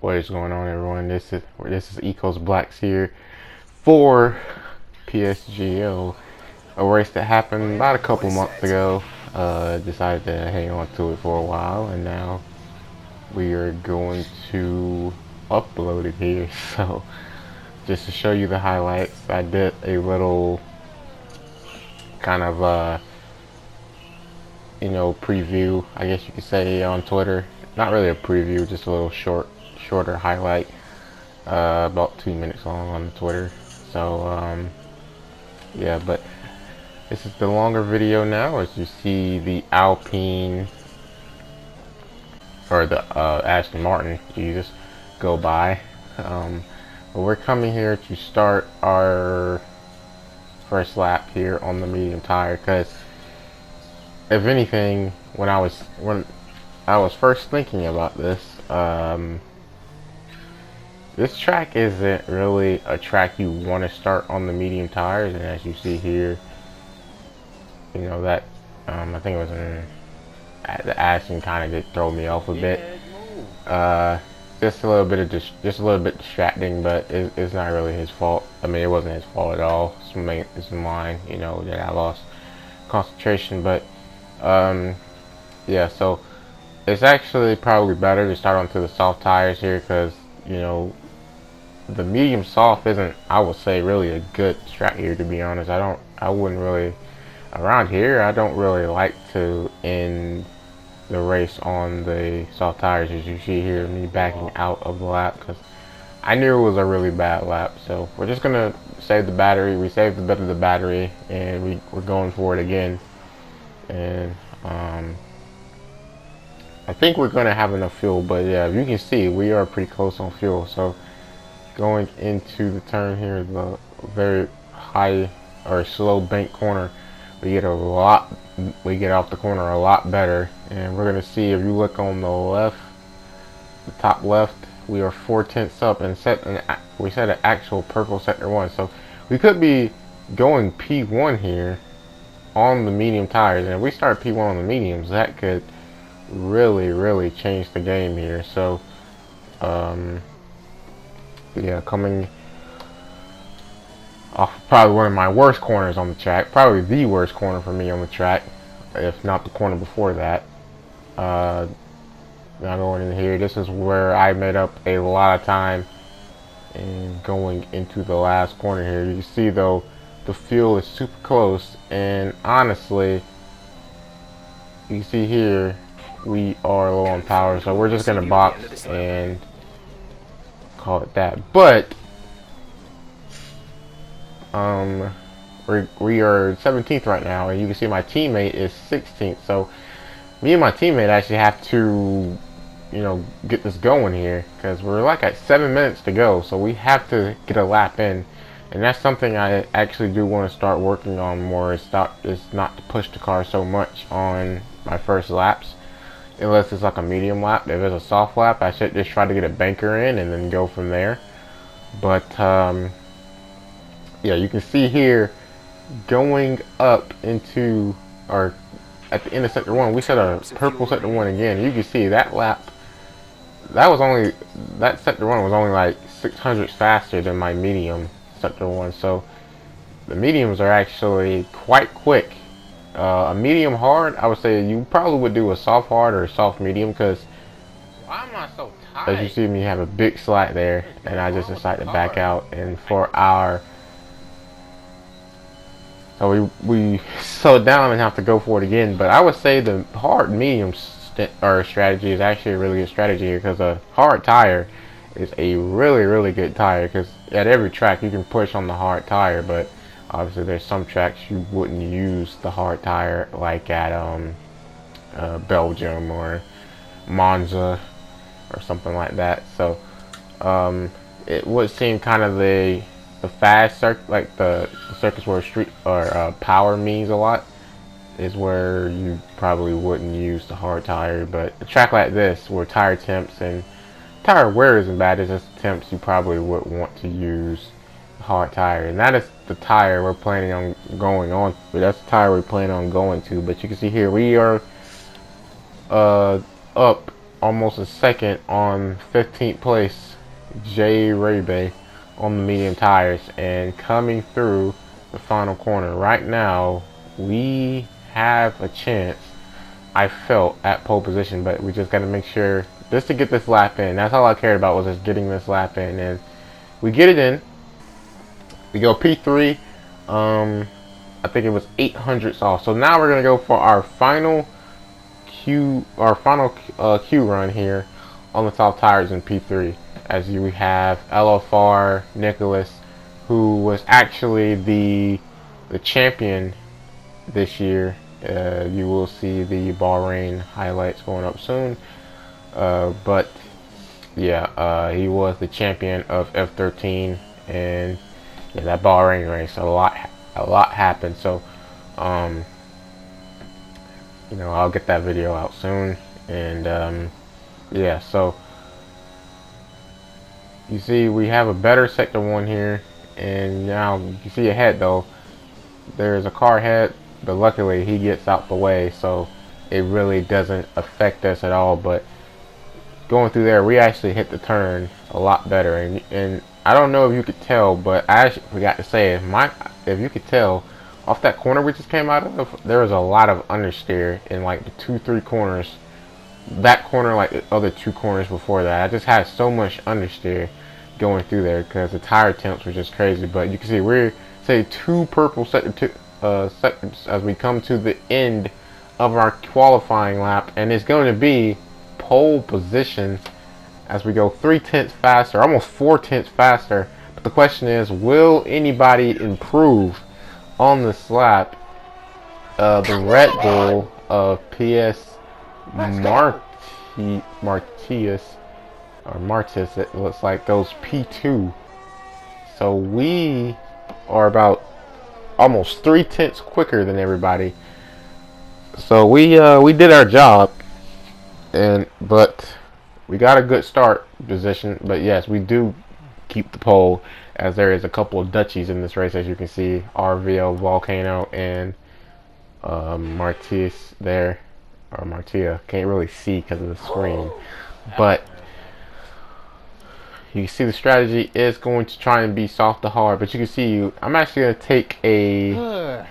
What is going on, everyone? This is Ecos Blacks here for PSGL, a race that happened about a couple months ago. Decided to hang on to it for a while, and now we are going to upload it here. So, just to show you the highlights, I did a little kind of preview, I guess you could say, on Twitter. Not really a preview, just a little shorter highlight, about 2 minutes long on Twitter. So yeah, but this is the longer video now, as you see the Alpine, or the Aston Martin, Jesus, go by. But we're coming here to start our first lap here on the medium tire, because if anything, when I was first thinking about this, this track isn't really a track you want to start on the medium tires, and as you see here, you know that I think it was the Aston kind of did throw me off a bit. Just a little bit distracting, but it's not really his fault. I mean, it wasn't his fault at all. It's mine, that I lost concentration. But yeah, so it's actually probably better to start onto the soft tires here, because the medium soft isn't, I would say, really a good track here, to be honest. I wouldn't really, around here, I don't really like to end the race on the soft tires, as you see here, me backing out of the lap, because I knew it was a really bad lap. So we're just gonna save the battery. We saved a bit of the battery, and we're going for it again. And I think we're gonna have enough fuel, but yeah, you can see we are pretty close on fuel. So going into the turn here, the very high or slow bank corner, we get off the corner a lot better. And we're gonna see, if you look on the left, the top left, we are 4/10 up, and we set an actual purple sector 1. So we could be going P1 here on the medium tires, and if we start P1 on the mediums, that could really change the game here. So yeah, coming off probably one of my worst corners on the track, probably the worst corner for me on the track, if not the corner before that. Now going in here, this is where I made up a lot of time. And going into the last corner here, you can see though the fuel is super close, and honestly, you see here we are low on power, so we're just gonna box and call it that. But we are 17th right now, and you can see my teammate is 16th. So me and my teammate actually have to get this going here, because we're like at 7 minutes to go, so we have to get a lap in. And that's something I actually do want to start working on more, is not to push the car so much on my first laps, unless it's like a medium lap. If it's a soft lap, I should just try to get a banker in and then go from there. But yeah, you can see here, going up into, or at the end of sector 1, we set a purple sector 1 again. You can see that lap, that sector 1 was only like 600 faster than my medium sector 1. So the mediums are actually quite quick. A medium hard, I would say you probably would do a soft hard or a soft medium, because why am I so tight? As you see me have a big slack there, and I just decided to back out. And for our, so we slowed down and have to go for it again. But I would say the hard medium strategy is actually a really good strategy here, because a hard tire is a really good tire, because at every track you can push on the hard tire, but obviously there's some tracks you wouldn't use the hard tire, like at Belgium or Monza or something like that. So it would seem kind of the fast circuit, like the circuits where street or power means a lot, is where you probably wouldn't use the hard tire. But a track like this, where tire temps and tire wear isn't bad, it's just temps, you probably would want to use the hard tire. And that is the tire we're planning on going on, but that's the tire we plan on going to. But you can see here we are up almost a second on 15th place, J Rabe on the medium tires, and coming through the final corner. Right now, we have a chance, I felt, at pole position, but we just got to make sure just to get this lap in. That's all I cared about, was just getting this lap in, and we get it in. We go P3. I think it was 800ths off. So now we're gonna go for our final Q run here on the soft tires in P3. As we have LFR Nicholas, who was actually the champion this year. You will see the Bahrain highlights going up soon. But yeah, he was the champion of F13, and yeah, that Bahrain race, a lot happened. So you know, I'll get that video out soon, and yeah, so you see we have a better sector 1 here, and now you see ahead though there's a car ahead, but luckily he gets out the way, so it really doesn't affect us at all. But going through there, we actually hit the turn a lot better, and I don't know if you could tell, but I actually forgot to say it. If you could tell, off that corner we just came out of, there was a lot of understeer in like the 2-3 corners. That corner, like the other 2 corners before that, I just had so much understeer going through there because the tire temps were just crazy. But you can see we're, say, 2 purple seconds as we come to the end of our qualifying lap, and it's going to be pole position as we go 3/10 faster, almost 4/10 faster. But the question is, will anybody improve on this lap? The Red Bull of PS Martis, it looks like, goes P2. So we are about almost 3/10 quicker than everybody. So we did our job, but we got a good start position. But yes, we do keep the pole, as there is a couple of Dutchies in this race, as you can see, RVL Volcano and Martis there, or Martia. Can't really see because of the screen, but you can see the strategy is going to try and be soft to hard. But you can see I'm actually going to take a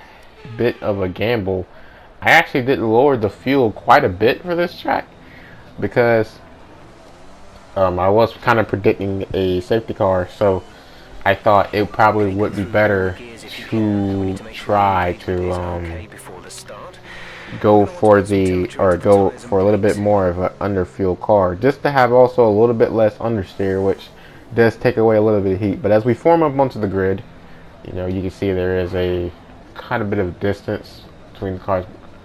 bit of a gamble. I actually did lower the fuel quite a bit for this track because I was kind of predicting a safety car, so I thought it probably would be better to try to go for a little bit more of an underfuel car, just to have also a little bit less understeer, which does take away a little bit of heat. But as we form up onto the grid, you know, you can see there is a kind of bit of distance between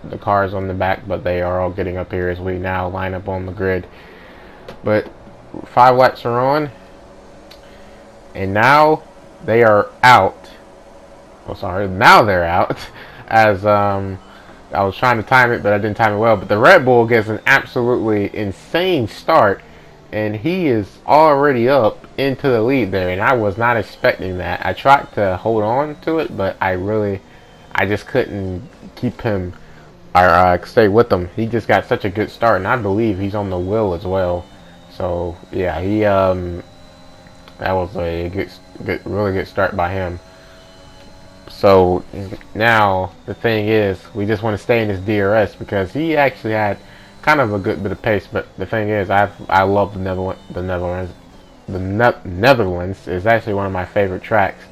the cars on the back, but they are all getting up here as we now line up on the grid. But 5 laps are on, and now they are out. Oh, sorry, now they're out. As I was trying to time it, but I didn't time it well. But the Red Bull gets an absolutely insane start, and he is already up into the lead there, and I was not expecting that. I tried to hold on to it, but I just couldn't keep him, or stay with him. He just got such a good start, and I believe he's on the wheel as well. So yeah, he that was a really good start by him. So now the thing is, we just want to stay in this DRS because he actually had kind of a good bit of pace. But the thing is, I love the Netherlands. The Netherlands is actually one of my favorite tracks.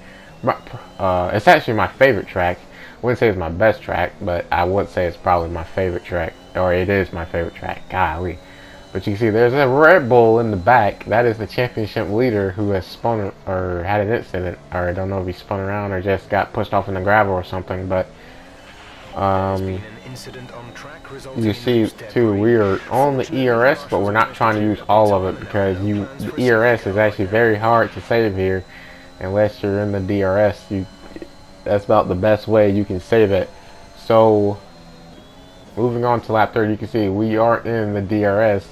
It's actually my favorite track. I wouldn't say it's my best track, but I would say it's probably my favorite track, or it is my favorite track. Golly. But you can see there's a Red Bull in the back. That is the championship leader who has spun or had an incident, or I don't know if he spun around or just got pushed off in the gravel or something. But you see too, we are on the ERS, but we're not trying to use all of it because the ERS is actually very hard to save here unless you're in the DRS. That's about the best way you can save it. So moving on to lap 30, you can see we are in the DRS.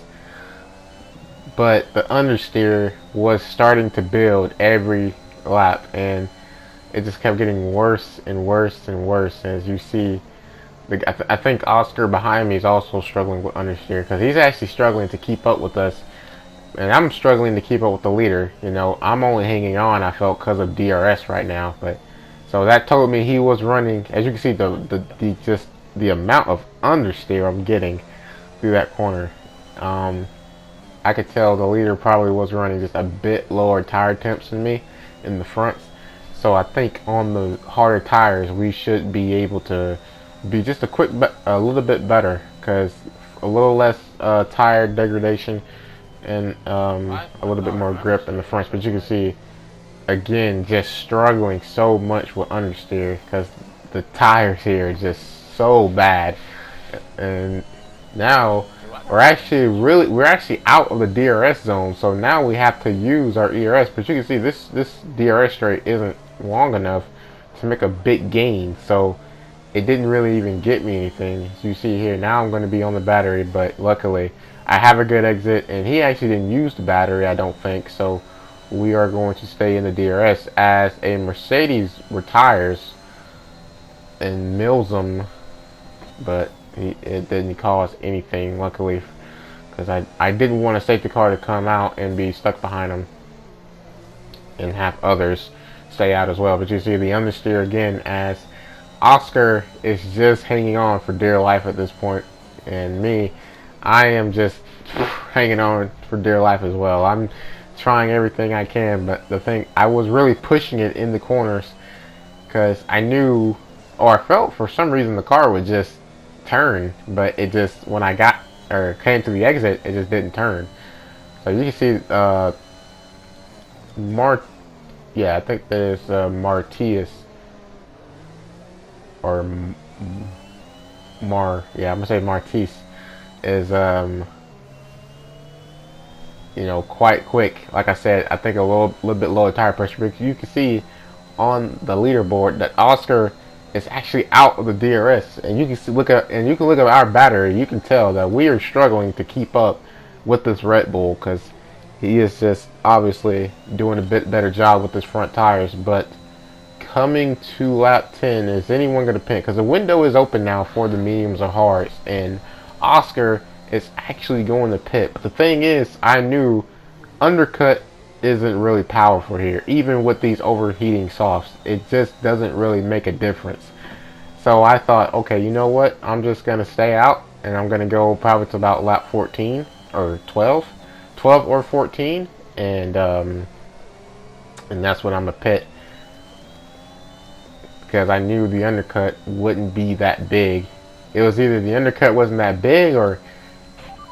But the understeer was starting to build every lap, and it just kept getting worse and worse and worse. As you see, I think Oscar behind me is also struggling with understeer because he's actually struggling to keep up with us, and I'm struggling to keep up with the leader. You know, I'm only hanging on, I felt, because of DRS right now. But so that told me he was running. As you can see, just the amount of understeer I'm getting through that corner. I could tell the leader probably was running just a bit lower tire temps than me in the fronts. So I think on the harder tires we should be able to be just a little bit better, because a little less tire degradation and a little bit more grip in the fronts. But you can see again just struggling so much with understeer because the tires here are just so bad. And now we're actually out of the DRS zone, so now we have to use our ERS. But you can see this DRS straight isn't long enough to make a big gain, so it didn't really even get me anything. As you see here, now I'm going to be on the battery, but luckily I have a good exit, and he actually didn't use the battery, I don't think, so we are going to stay in the DRS as a Mercedes retires and mills them, but it didn't cause anything, luckily, because I didn't want a safety car to come out and be stuck behind him and have others stay out as well. But you see the understeer again as Oscar is just hanging on for dear life at this point, and me, I am just hanging on for dear life as well. I'm trying everything I can, but the thing, I was really pushing it in the corners because I knew, or I felt for some reason the car would just turn, but it just, when I got or came to the exit, it just didn't turn. So you can see I think there's Martius or I'm gonna say Martise is you know, quite quick. Like I said, I think a little bit lower tire pressure, but you can see on the leaderboard that Oscar is actually out of the DRS, and you can look at our battery. You can tell that we are struggling to keep up with this Red Bull because he is just obviously doing a bit better job with his front tires. But coming to lap 10, is anyone going to pin? Because the window is open now for the mediums or hards, and Oscar is actually going to pit. But the thing is, I knew undercut isn't really powerful here. Even with these overheating softs, it just doesn't really make a difference. So I thought, okay, you know what? I'm just going to stay out, and I'm going to go probably to about lap 14 or 12 or 14, and that's when I'm going to pit, because I knew the undercut wouldn't be that big. It was either the undercut wasn't that big or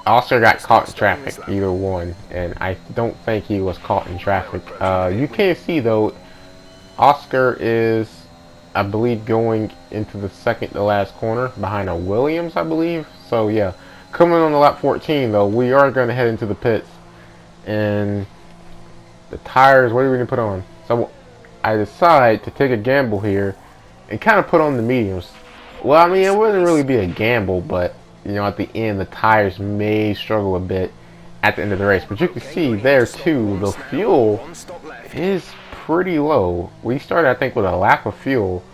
Oscar got caught in traffic, either one, and I don't think he was caught in traffic. You can see though, Oscar is, I believe, going into the second to last corner behind a Williams, I believe. So yeah, coming on the lap 14 though, we are going to head into the pits, and the tires, what are we going to put on? So I decide to take a gamble here and kind of put on the mediums. Well, I mean, it wouldn't really be a gamble, but you know, at the end, the tires may struggle a bit at the end of the race. But you can see there, too, the fuel is pretty low. We started, I think, with a lap of fuel.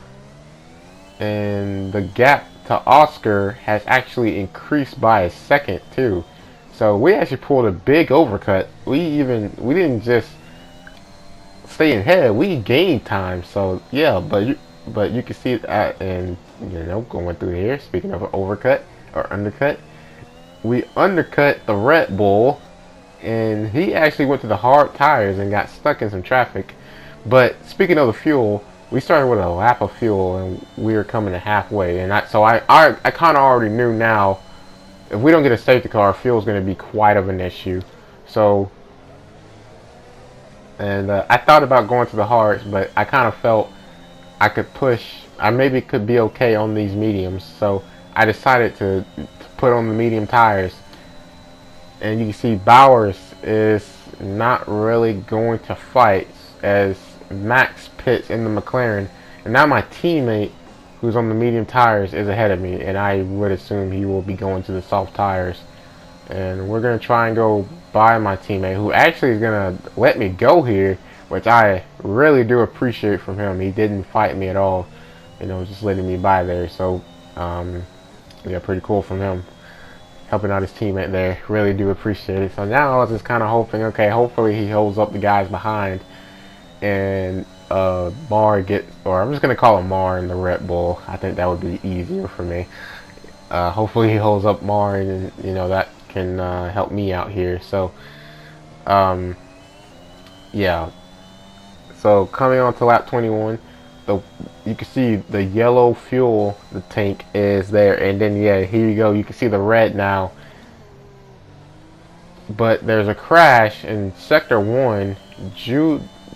And the gap to Oscar has actually increased by a second, too. So we actually pulled a big overcut. We didn't just stay ahead. We gained time. So, yeah, but you can see that, and, you know, going through here, speaking of an overcut, or undercut, we undercut the Red Bull, and he actually went to the hard tires and got stuck in some traffic. But speaking of the fuel, we started with a lap of fuel, and we were coming to halfway, and I kind of already knew now, if we don't get a safety car, fuel is going to be quite of an issue. So, and I thought about going to the hards, but I kind of felt I could push, I maybe could be okay on these mediums. So I decided to put on the medium tires, and you can see Bowers is not really going to fight as Max pits in the McLaren, and now my teammate who's on the medium tires is ahead of me, and I would assume he will be going to the soft tires, and we're going to try and go by my teammate, who actually is going to let me go here, which I really do appreciate from him. He didn't fight me at all, you know, just letting me by there. So Yeah, pretty cool from him. Helping out his teammate there. Really do appreciate it. So now I was just kind of hoping, okay, hopefully he holds up the guys behind and Mar get, or I'm just going to call him Mar in the Red Bull. I think that would be easier for me. Hopefully he holds up Mar and, you know, that can help me out here. So, yeah. So coming on to lap 21, you can see the yellow fuel, the tank is there, and then yeah, here you go. You can see the red now. But there's a crash in sector 1.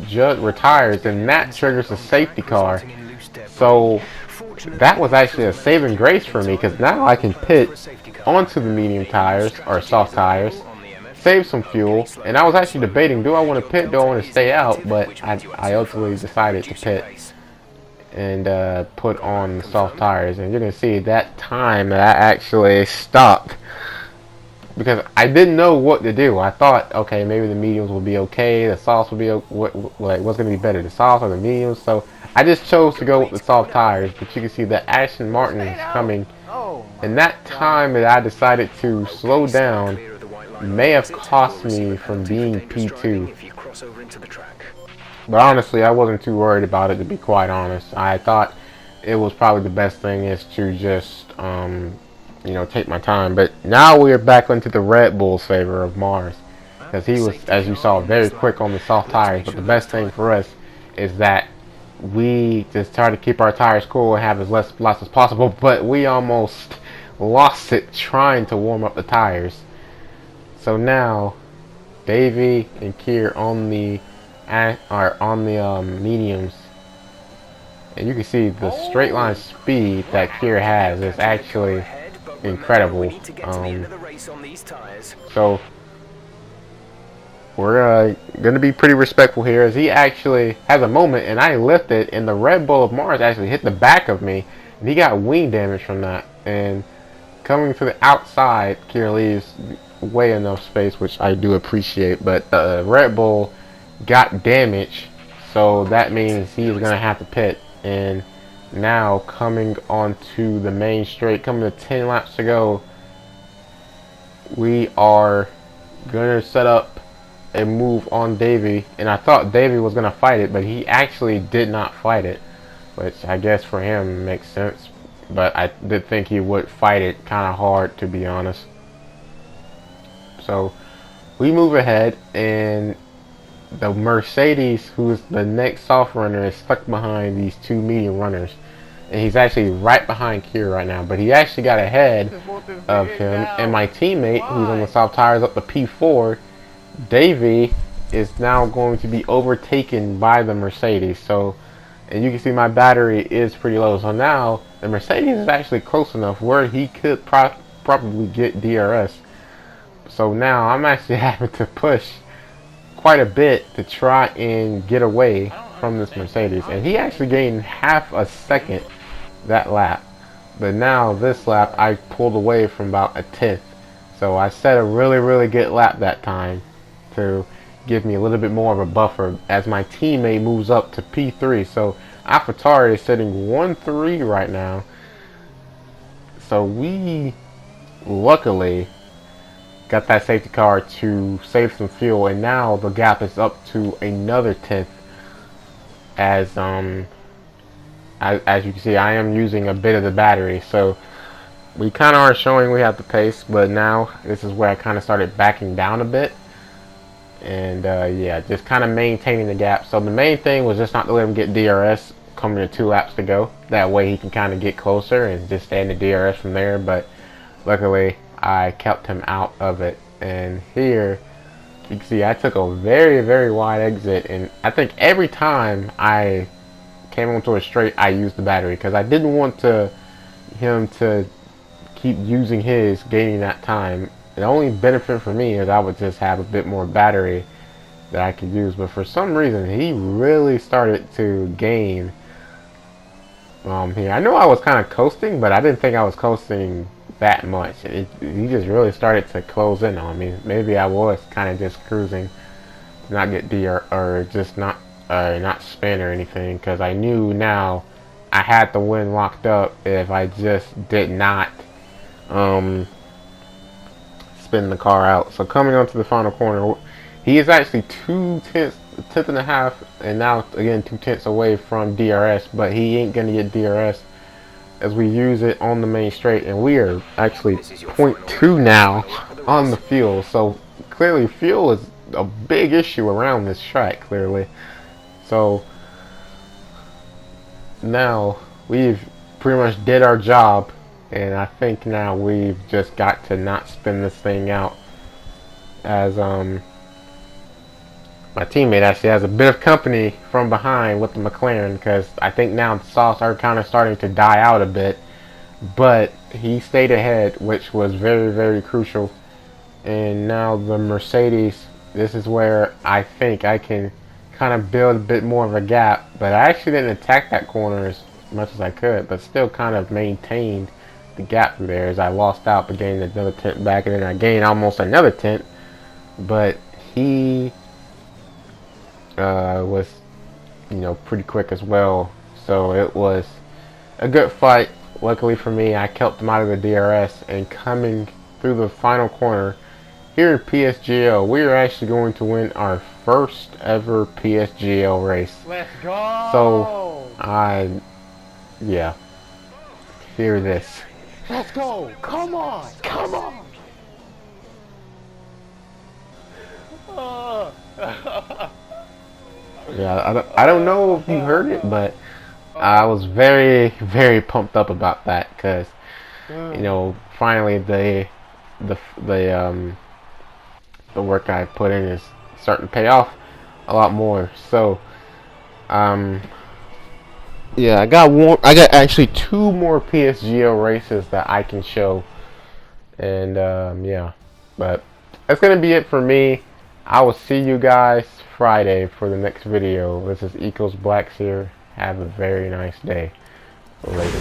Judd retires, and that triggers a safety car. So that was actually a saving grace for me, because now I can pit onto the medium tires or soft tires, save some fuel. And I was actually debating, do I want to pit, do I want to stay out? But I ultimately decided to pit and put on the soft tires. And you can see that time that I actually stopped, because I didn't know what to do. I thought, okay, maybe the mediums will be okay, the softs will be what's going to be better, the softs or the mediums. So I just chose to go with the soft tires. But you can see that Aston Martin is coming, and that time that I decided to slow down may have cost me from being P2. But honestly, I wasn't too worried about it, to be quite honest. I thought it was probably the best thing is to just you know, take my time. But now we're back into the Red Bull's favor of Mars, because he was, as you saw, very quick on the soft tires. But the best thing for us is that we just try to keep our tires cool and have as less loss as possible. But we almost lost it trying to warm up the tires. So now Davey and Kier on the mediums, and you can see the straight line speed that Kier has is actually incredible. So we're gonna be pretty respectful here, as he actually has a moment and I lifted, and the Red Bull of Mars actually hit the back of me, and he got wing damage from that. And coming to the outside, Kier leaves way enough space, which I do appreciate, but Red Bull got damage, so that means he's gonna have to pit. And now coming onto the main straight, coming to 10 laps to go, we are gonna set up a move on Davey. And I thought Davey was gonna fight it, but he actually did not fight it, which I guess for him makes sense, but I did think he would fight it kind of hard, to be honest. So we move ahead, and the Mercedes, who's the next soft runner, is stuck behind these two medium runners, and he's actually right behind Kier right now. But he actually got ahead of him, and my teammate, who's on the soft tires, up to P4. Davey is now going to be overtaken by the Mercedes. So, and you can see my battery is pretty low. So now the Mercedes is actually close enough where he could probably get DRS. So now I'm actually having to push quite a bit to try and get away from this Mercedes. And he actually gained half a second that lap. But now this lap I pulled away from about a 10th. So I set a really good lap that time to give me a little bit more of a buffer as my teammate moves up to P3. So AlphaTauri is sitting 1-3 right now. So we luckily got that safety car to save some fuel, and now the gap is up to another 10th. As you can see, I am using a bit of the battery, so we kind of are showing we have the pace. But now this is where I kind of started backing down a bit, and yeah, just kind of maintaining the gap. So the main thing was just not to let him get DRS coming to 2 laps to go. That way he can kind of get closer and just stay in the DRS from there. But luckily I kept him out of it. And here you can see I took a very wide exit, and I think every time I came onto a straight I used the battery, because I didn't want him to keep using his, gaining that time. The only benefit for me is I would just have a bit more battery that I could use. But for some reason he really started to gain here. I know I was kind of coasting, but I didn't think I was coasting that much. He just really started to close in on me. Maybe I was kind of just cruising to not get or just not spin or anything, because I knew now I had the win locked up if I just did not um, spin the car out. So coming onto the final corner, he is actually tenth and a half, and now again 2/10 away from DRS, but he ain't gonna get DRS as we use it on the main straight, and we are actually .2 now on the fuel. So clearly fuel is a big issue around this track, clearly. So now we've pretty much did our job, and I think now we've just got to not spin this thing out, as my teammate actually has a bit of company from behind with the McLaren, because I think now the softs are kind of starting to die out a bit, but he stayed ahead, which was very, very crucial. And now the Mercedes, this is where I think I can kind of build a bit more of a gap, but I actually didn't attack that corner as much as I could, but still kind of maintained the gap through there as I lost out but gained another 10th back, and then I gained almost another 10th, but he was, you know, pretty quick as well. So it was a good fight. Luckily for me, I kept him out of the DRS, and coming through the final corner here in PSGL, we are actually going to win our first ever PSGL race. Let's go! So, yeah, hear this. Let's go! Come on! Come on! Yeah, I don't know if you heard it, but I was very, very pumped up about that, because, you know, finally the work I put in is starting to pay off a lot more. So, yeah, I got actually 2 more PSGL races that I can show, and yeah, but that's gonna be it for me. I will see you guys Friday for the next video. This is Equals Blacks here. Have a very nice day. Later.